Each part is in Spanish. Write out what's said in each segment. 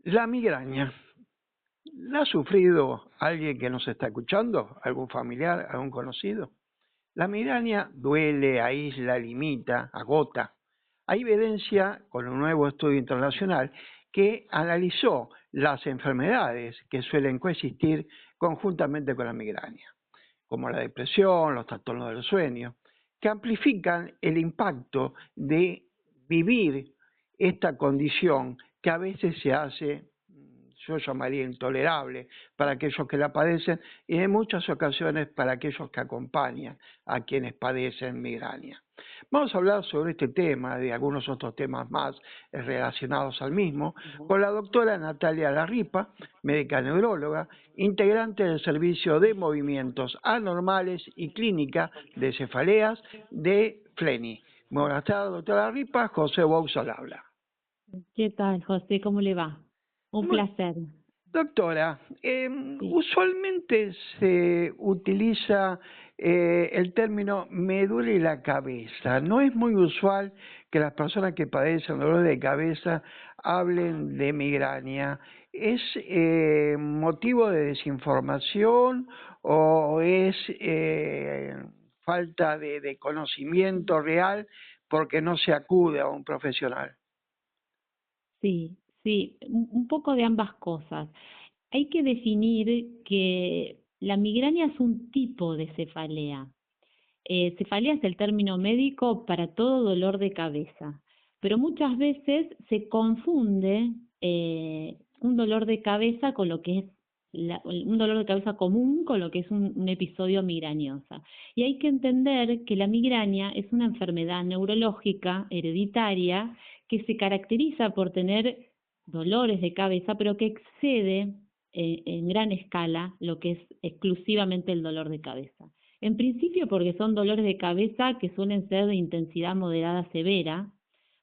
La migraña, ¿la ha sufrido alguien que nos está escuchando? ¿Algún familiar, algún conocido? La migraña duele, aísla, limita, agota. Hay evidencia con un nuevo estudio internacional que analizó las enfermedades que suelen coexistir conjuntamente con la migraña, como la depresión, los trastornos del sueño, que amplifican el impacto de vivir esta condición que a veces se hace, yo llamaría intolerable para aquellos que la padecen y en muchas ocasiones para aquellos que acompañan a quienes padecen migraña. Vamos a hablar sobre este tema, de algunos otros temas más relacionados al mismo, con la doctora Natalia Larripa, médica neuróloga, integrante del Servicio de Movimientos Anormales y Clínica de Cefaleas de FLENI. Buenas tardes, doctora Larripa. José Bouzal habla. ¿Qué tal, José? ¿Cómo le va? Un placer. Doctora, Sí. usualmente se utiliza el término me duele la cabeza. No es muy usual que las personas que padecen dolor de cabeza hablen de migraña. ¿Es motivo de desinformación o es falta de conocimiento real porque no se acude a un profesional? Sí, un poco de ambas cosas. Hay que definir que la migraña es un tipo de cefalea. Cefalea es el término médico para todo dolor de cabeza, pero muchas veces se confunde un dolor de cabeza con lo que es un dolor de cabeza común con lo que es un episodio migrañosa. Y hay que entender que la migraña es una enfermedad neurológica hereditaria que se caracteriza por tener dolores de cabeza, pero que excede en gran escala lo que es exclusivamente el dolor de cabeza. En principio porque son dolores de cabeza que suelen ser de intensidad moderada severa.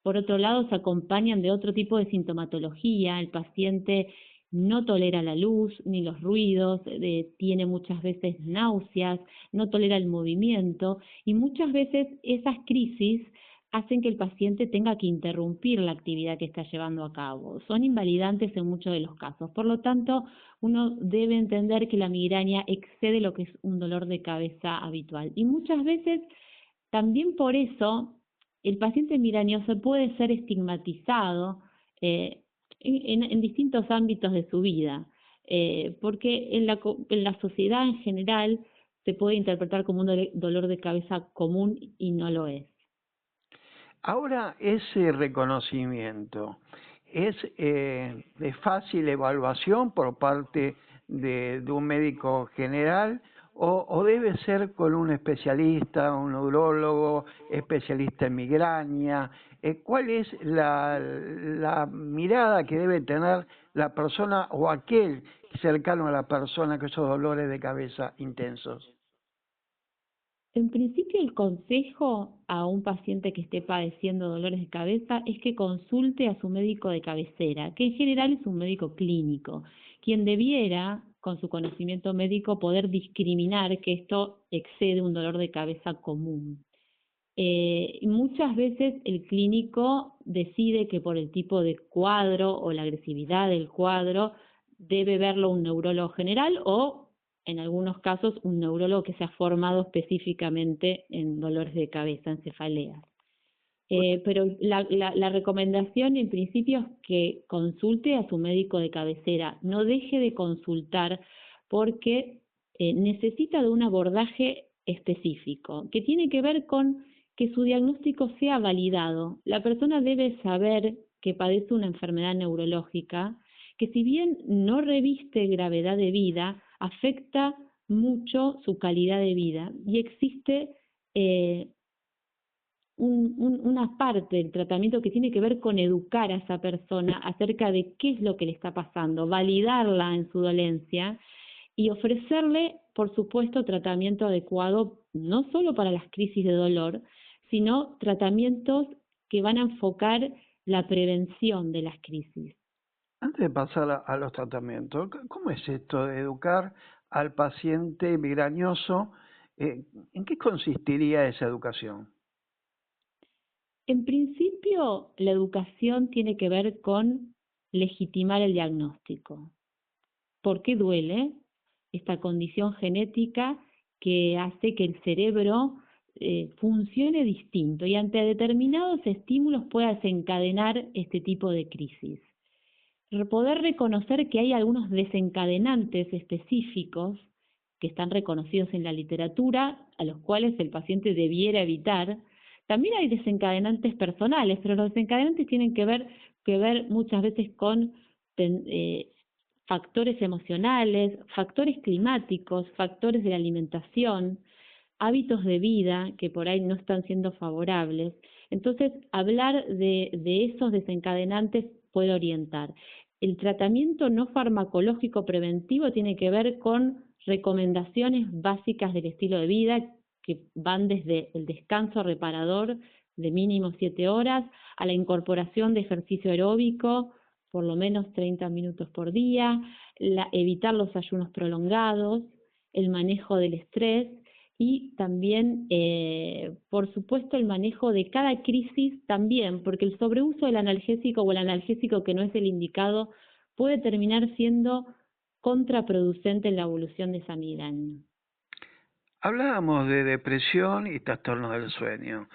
Por otro lado, se acompañan de otro tipo de sintomatología. El paciente no tolera la luz ni los ruidos, tiene muchas veces náuseas, no tolera el movimiento y muchas veces esas crisis hacen que el paciente tenga que interrumpir la actividad que está llevando a cabo. Son invalidantes en muchos de los casos. Por lo tanto, uno debe entender que la migraña excede lo que es un dolor de cabeza habitual. Y muchas veces, también por eso, el paciente migrañoso puede ser estigmatizado en distintos ámbitos de su vida, porque en la sociedad en general se puede interpretar como un dolor de cabeza común y no lo es. Ahora, ese reconocimiento es de fácil evaluación por parte de un médico general o debe ser con un especialista, un neurólogo, especialista en migraña. ¿Cuál es la mirada que debe tener la persona o aquel cercano a la persona con esos dolores de cabeza intensos? En principio, el consejo a un paciente que esté padeciendo dolores de cabeza es que consulte a su médico de cabecera, que en general es un médico clínico, quien debiera, con su conocimiento médico, poder discriminar que esto excede un dolor de cabeza común. Muchas veces el clínico decide que por el tipo de cuadro o la agresividad del cuadro debe verlo un neurólogo general o, en algunos casos, un neurólogo que se ha formado específicamente en dolores de cabeza, en cefaleas. Pero la recomendación en principio es que consulte a su médico de cabecera, no deje de consultar porque necesita de un abordaje específico, que tiene que ver con que su diagnóstico sea validado. La persona debe saber que padece una enfermedad neurológica, que si bien no reviste gravedad de vida, afecta mucho su calidad de vida y existe una parte del tratamiento que tiene que ver con educar a esa persona acerca de qué es lo que le está pasando, validarla en su dolencia y ofrecerle, por supuesto, tratamiento adecuado, no solo para las crisis de dolor, sino tratamientos que van a enfocar la prevención de las crisis. Antes de pasar a los tratamientos, ¿cómo es esto de educar al paciente migrañoso? ¿En qué consistiría esa educación? En principio, la educación tiene que ver con legitimar el diagnóstico. ¿Por qué duele? Esta condición genética que hace que el cerebro funcione distinto y ante determinados estímulos pueda desencadenar este tipo de crisis. Poder reconocer que hay algunos desencadenantes específicos que están reconocidos en la literatura, a los cuales el paciente debiera evitar. También hay desencadenantes personales, pero los desencadenantes tienen que ver muchas veces con factores emocionales, factores climáticos, factores de la alimentación, hábitos de vida que por ahí no están siendo favorables. Entonces, hablar de esos desencadenantes puede orientar. El tratamiento no farmacológico preventivo tiene que ver con recomendaciones básicas del estilo de vida que van desde el descanso reparador de mínimo 7 horas a la incorporación de ejercicio aeróbico, por lo menos 30 minutos por día, evitar los ayunos prolongados, el manejo del estrés y también, por supuesto, el manejo de cada crisis también, porque el sobreuso del analgésico o el analgésico que no es el indicado puede terminar siendo contraproducente en la evolución de esa migraña. Hablábamos de depresión y trastornos del sueño.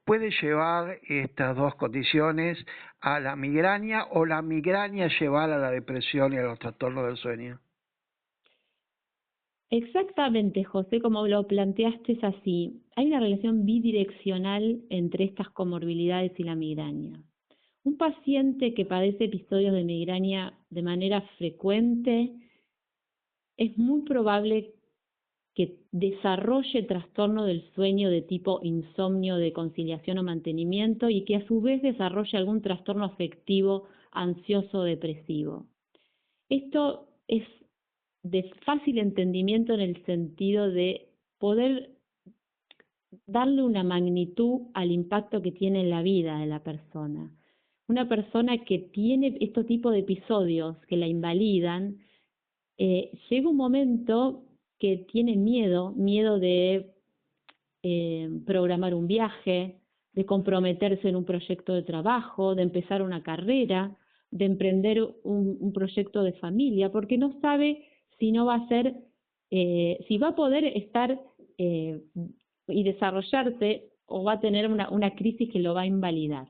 ¿Puede llevar estas dos condiciones a la migraña o la migraña llevar a la depresión y a los trastornos del sueño? Exactamente, José, como lo planteaste es así. Hay una relación bidireccional entre estas comorbilidades y la migraña. Un paciente que padece episodios de migraña de manera frecuente es muy probable que desarrolle trastorno del sueño de tipo insomnio de conciliación o mantenimiento y que a su vez desarrolle algún trastorno afectivo ansioso o depresivo. Esto es de fácil entendimiento en el sentido de poder darle una magnitud al impacto que tiene en la vida de la persona. Una persona que tiene este tipo de episodios que la invalidan, llega un momento que tiene miedo de programar un viaje, de comprometerse en un proyecto de trabajo, de empezar una carrera, de emprender un proyecto de familia, porque no sabe si no va a ser, si va a poder estar y desarrollarse o va a tener una crisis que lo va a invalidar.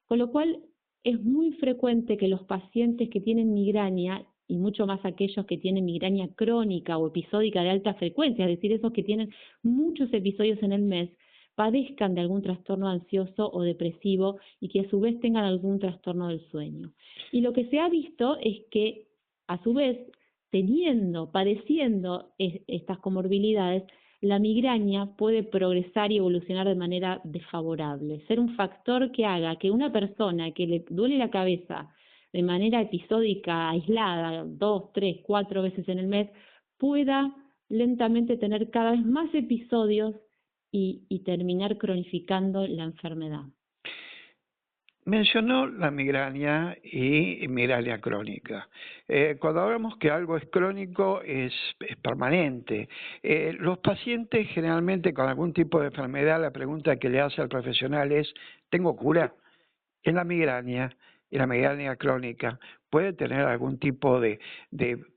Con lo cual es muy frecuente que los pacientes que tienen migraña, y mucho más aquellos que tienen migraña crónica o episódica de alta frecuencia, es decir, esos que tienen muchos episodios en el mes, padezcan de algún trastorno ansioso o depresivo y que a su vez tengan algún trastorno del sueño. Y lo que se ha visto es que, a su vez, padeciendo estas comorbilidades, la migraña puede progresar y evolucionar de manera desfavorable, ser un factor que haga que una persona que le duele la cabeza de manera episódica, aislada, 2, 3, 4 veces en el mes, pueda lentamente tener cada vez más episodios y terminar cronificando la enfermedad. Mencionó la migraña y migraña crónica. Cuando hablamos que algo es crónico, es permanente. Los pacientes generalmente con algún tipo de enfermedad, la pregunta que le hace al profesional es, ¿tengo cura? En la migraña y la migraña crónica, ¿puede tener algún tipo de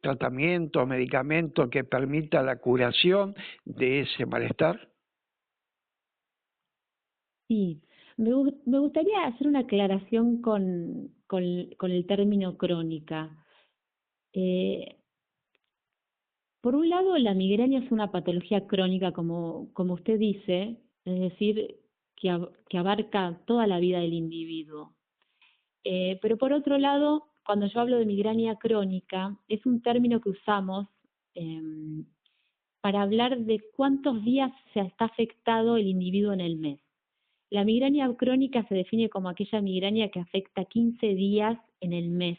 tratamiento o medicamento que permita la curación de ese malestar? Sí, me gustaría hacer una aclaración con el término crónica. Por un lado, la migraña es una patología crónica, como usted dice, es decir, que abarca toda la vida del individuo. Pero por otro lado, cuando yo hablo de migraña crónica, es un término que usamos para hablar de cuántos días se está afectado el individuo en el mes. La migraña crónica se define como aquella migraña que afecta 15 días en el mes,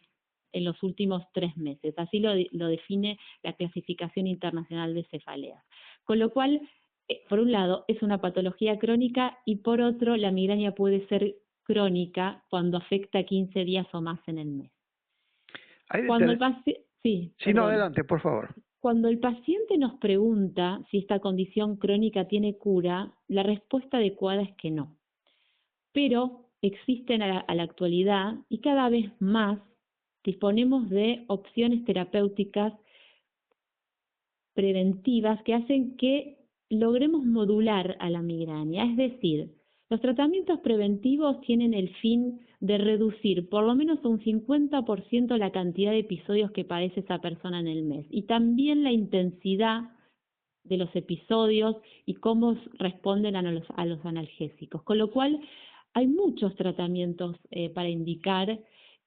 en los últimos 3 meses. Así lo define la clasificación internacional de cefaleas. Con lo cual, por un lado, es una patología crónica y por otro, la migraña puede ser crónica cuando afecta 15 días o más en el mes. Cuando el paciente... Sí, no, adelante, por favor. Cuando el paciente nos pregunta si esta condición crónica tiene cura, la respuesta adecuada es que no. Pero existen a la actualidad y cada vez más disponemos de opciones terapéuticas preventivas que hacen que logremos modular a la migraña. Es decir, los tratamientos preventivos tienen el fin de reducir por lo menos un 50% la cantidad de episodios que padece esa persona en el mes y también la intensidad de los episodios y cómo responden a los analgésicos. Con lo cual, hay muchos tratamientos para indicar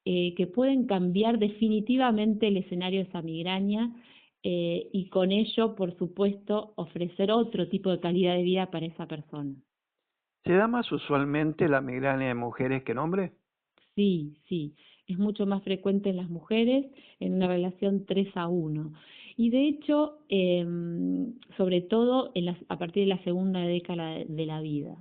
que pueden cambiar definitivamente el escenario de esa migraña y con ello, por supuesto, ofrecer otro tipo de calidad de vida para esa persona. ¿Se da más usualmente la migraña en mujeres que en hombres? Sí, sí, es mucho más frecuente en las mujeres en una relación 3-1. Y de hecho, sobre todo a partir de la segunda década de la vida.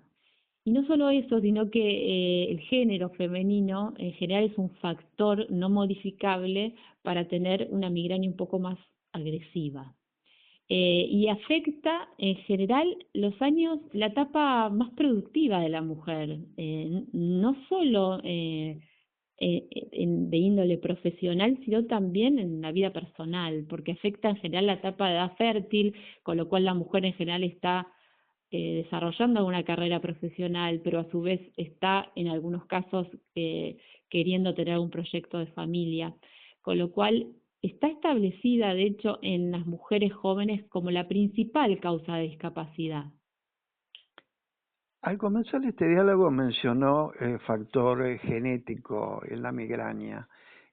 Y no solo eso, sino que el género femenino en general es un factor no modificable para tener una migraña un poco más agresiva. Y afecta en general los años, la etapa más productiva de la mujer, no solo de índole profesional, sino también en la vida personal, porque afecta en general la etapa de edad fértil, con lo cual la mujer en general está desarrollando una carrera profesional, pero a su vez está en algunos casos queriendo tener un proyecto de familia, con lo cual está establecida, de hecho, en las mujeres jóvenes como la principal causa de discapacidad. Al comenzar este diálogo mencionó el factor genético en la migraña.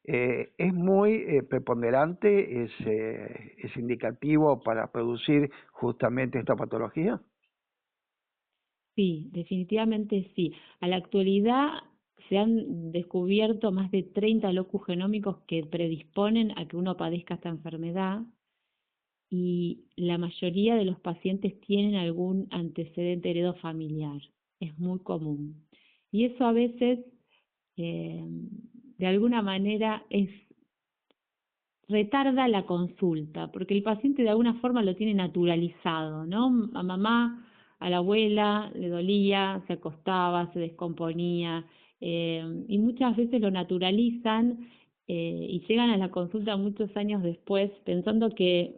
¿Es muy preponderante, es indicativo para producir justamente esta patología? Sí, definitivamente sí. A la actualidad se han descubierto más de 30 locus genómicos que predisponen a que uno padezca esta enfermedad y la mayoría de los pacientes tienen algún antecedente heredofamiliar. Es muy común. Y eso a veces, de alguna manera, retarda la consulta, porque el paciente de alguna forma lo tiene naturalizado, ¿no? A mamá, a la abuela le dolía, se acostaba, se descomponía, y muchas veces lo naturalizan y llegan a la consulta muchos años después pensando que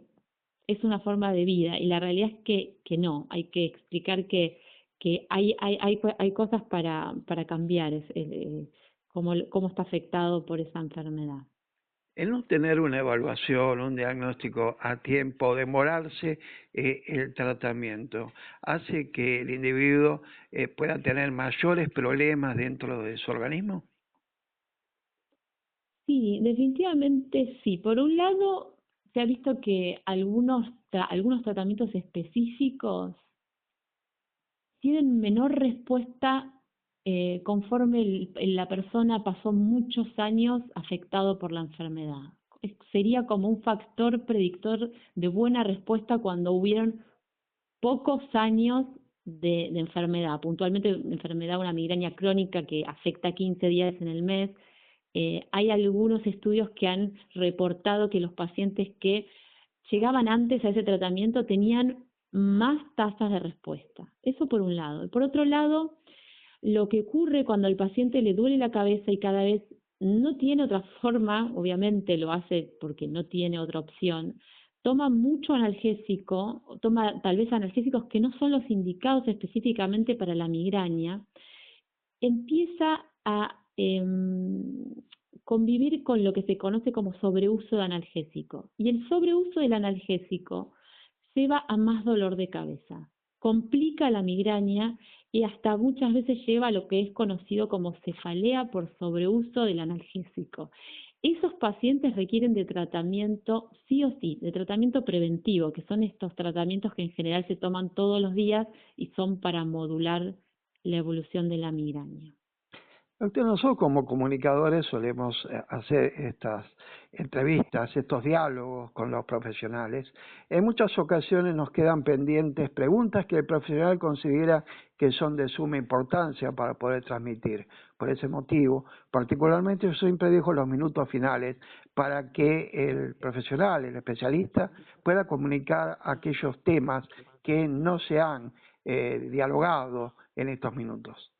es una forma de vida, y la realidad es que no, hay que explicar que hay cosas para cambiar cómo está afectado por esa enfermedad. El no tener una evaluación, un diagnóstico a tiempo, demorarse el tratamiento, hace que el individuo pueda tener mayores problemas dentro de su organismo. Sí, definitivamente sí. Por un lado, se ha visto que algunos tratamientos específicos tienen menor respuesta conforme la persona pasó muchos años afectado por la enfermedad. Sería como un factor predictor de buena respuesta cuando hubieron pocos años de enfermedad, puntualmente enfermedad, una migraña crónica que afecta 15 días en el mes. Hay algunos estudios que han reportado que los pacientes que llegaban antes a ese tratamiento tenían más tasas de respuesta. Eso por un lado. Y por otro lado, lo que ocurre cuando al paciente le duele la cabeza y cada vez no tiene otra forma, obviamente lo hace porque no tiene otra opción, toma mucho analgésico, toma tal vez analgésicos que no son los indicados específicamente para la migraña, empieza a convivir con lo que se conoce como sobreuso de analgésico. Y el sobreuso del analgésico lleva a más dolor de cabeza, complica la migraña y hasta muchas veces lleva a lo que es conocido como cefalea por sobreuso del analgésico. Esos pacientes requieren de tratamiento sí o sí, de tratamiento preventivo, que son estos tratamientos que en general se toman todos los días y son para modular la evolución de la migraña. Doctor, nosotros como comunicadores solemos hacer estas entrevistas, estos diálogos con los profesionales. En muchas ocasiones nos quedan pendientes preguntas que el profesional considera que son de suma importancia para poder transmitir. Por ese motivo, particularmente yo siempre dejo los minutos finales para que el profesional, el especialista, pueda comunicar aquellos temas que no se han dialogado en estos minutos.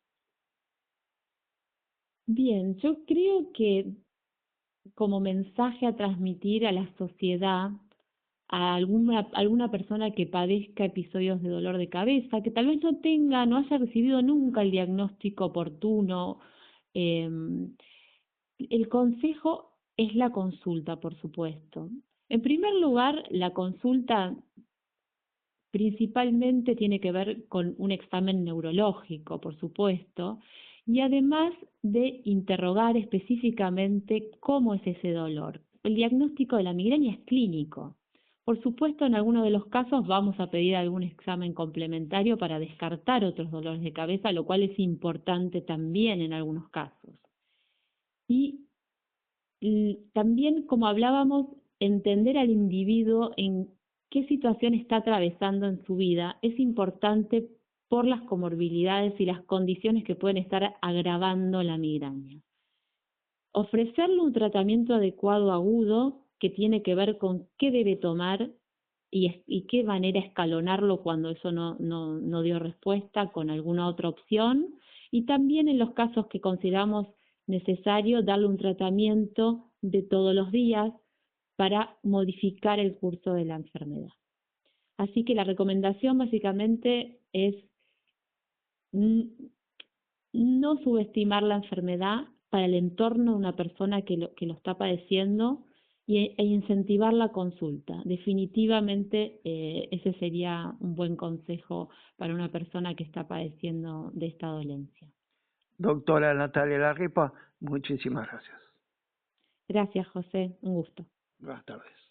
Bien, yo creo que como mensaje a transmitir a la sociedad, a alguna persona que padezca episodios de dolor de cabeza, que tal vez no haya recibido nunca el diagnóstico oportuno. El consejo es la consulta, por supuesto. En primer lugar, la consulta principalmente tiene que ver con un examen neurológico, por supuesto, y además de interrogar específicamente cómo es ese dolor. El diagnóstico de la migraña es clínico. Por supuesto, en algunos de los casos vamos a pedir algún examen complementario para descartar otros dolores de cabeza, lo cual es importante también en algunos casos. Y también, como hablábamos, entender al individuo en qué situación está atravesando en su vida es importante por las comorbilidades y las condiciones que pueden estar agravando la migraña. Ofrecerle un tratamiento adecuado agudo que tiene que ver con qué debe tomar y qué manera escalonarlo cuando eso no dio respuesta con alguna otra opción, y también en los casos que consideramos necesario darle un tratamiento de todos los días para modificar el curso de la enfermedad. Así que la recomendación básicamente es no subestimar la enfermedad para el entorno de una persona que lo está padeciendo e incentivar la consulta. Definitivamente ese sería un buen consejo para una persona que está padeciendo de esta dolencia. Doctora Natalia Larripa, muchísimas gracias. Gracias, José. Un gusto. Buenas tardes.